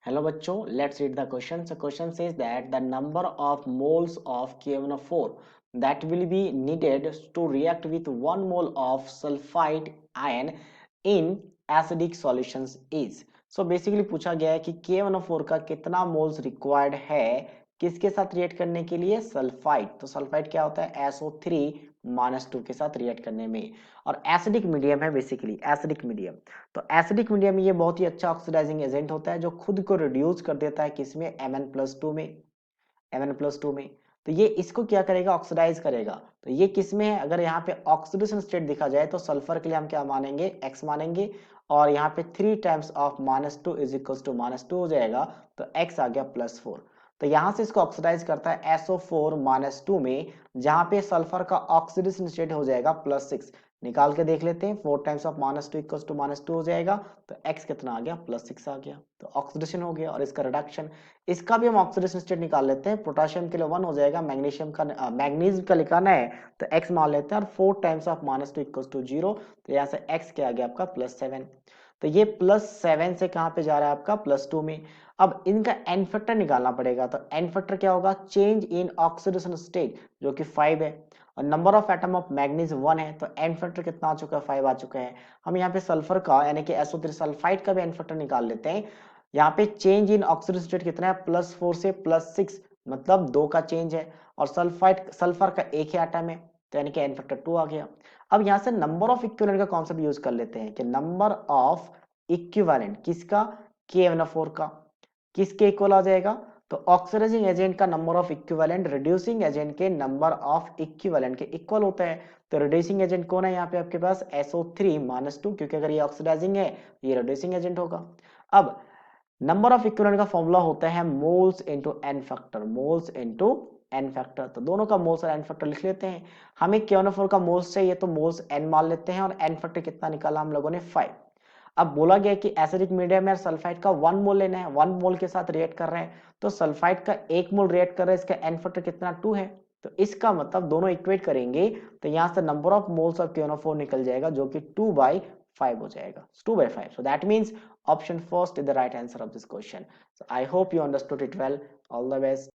Hello बच्चों, let's read the question. So question says that the number of moles of KNO4 that will be needed to react with 1 mole of sulfide ion in acidic solutions is. So basically पूछा गया है कि KNO4 का कितना moles required है किसके साथ react करने के लिए, सल्फाइड। तो सल्फाइड क्या होता है, SO3 - 2 के साथ रिएक्ट करने में, और एसिडिक मीडियम है, बेसिकली एसिडिक मीडियम। तो एसिडिक मीडियम में ये बहुत ही अच्छा ऑक्सीडाइजिंग एजेंट होता है जो खुद को रिड्यूस कर देता है किसमें, Mn+2 में, Mn+2 में। तो ये इसको क्या करेगा, ऑक्सीडाइज करेगा। तो ये किसमें है, अगर यहाँ पे ऑक्सीडेशन स्टेट दिखा जाए तो सल्फर के लिए हम क्या मानेंगे, x मानेंगे, और यहाँ पे 3 times of -2 is equal to -2 हो जाएगा, तो x आ गया +4। तो यहाँ से इसको ऑक्सीडाइज करता है SO4 - 2 में, जहाँ पे सल्फर का ऑक्सीडेशन स्टेट हो जाएगा +6। निकाल के देख लेते हैं, 4 टाइम्स ऑफ -2 इक्वल टू -2 हो जाएगा, तो x कितना आ गया, +6 आ गया। तो ऑक्सीडेशन हो गया, और इसका रिडक्शन, इसका भी हम ऑक्सीडेशन स्टेट निकाल लेते हैं। पोटेशियम के लिए 1 हो जाएगा, मैग्नीशियम का मैग्नीज का लिखाना है तो x मान लेते हैं, और 4 टाइम्स ऑफ -2 इक्वल टू 0, तो यहाँ से x क्या आ गया आपका, +7। तो ये +7 से कहाँ पे जा रहा है आपका, +2 में। अब इनका एन फैक्टर निकालना पड़ेगा, तो एन फैक्टर क्या होगा, चेंज इन ऑक्सीडेशन स्टेट, जो कि 5 है, और number of atom of manganese 1 है, तो एन फैक्टर कितना आ चुका है, 5 आ चुका है। हम यहाँ पे सल्फर का यानी कि SO3 सल्फाइड का भी एन फैक्टर निकाल लेते हैं। यहाँ पे चेंज इन ऑक्सीडेशन स्टेट कितना है, +4 से +6, मतलब 2 का चेंज है, और सल्फर का एक ही एटम है, तो यानी कि एन फैक्टर 2 आ गया। अब यहाँ से नंबर ऑफ इक्विवेलेंट का कॉन्सेप्ट यूज कर लेते हैं कि नंबर ऑफ इक्विवेलेंट किसका, KNO4 का, किसके इक्वल आ जाएगा, तो ऑक्सीडाइजिंग एजेंट का number of equivalent reducing agent के नंबर ऑफ इक्विवेलेंट के इक्वल होता है। तो रिड्यूसिंग एजेंट कौन है यहाँ पे आपके पास, SO3 - 2, क्योंकि अगर ये ऑक्सीडाइजिंग है ये रिड्यूसिंग एजेंट होगा। अब नंबर ऑफ इक्विवेलेंट का फॉर्मूला होता है moles into N factor, moles into N factor. तो दोनों का मोल्स और एन फैक्टर लिख लेते हैं। हमें KNO4 का मोल्स चाहिए तो मोल्स n मान लेते हैं, और एन फैक्टर कितना निकाला हम लोगों ने, 5। अब बोला गया कि एसिडिक मीडियम में सल्फाइड का 1 मोल लेना है, 1 मोल के साथ रिएक्ट कर रहे हैं, तो सल्फाइड का 1 मोल रिएक्ट कर रहा है, इसका एन फैक्टर कितना, 2 है। तो इसका मतलब दोनों इक्वेट करेंगे तो यहाँ से number of moles of KNO4 निकल जाएगा, जो कि 2/5 हो जाएगा, 2/5। So that means option first is the right answer of this question. So I hope you understood it well. All the best.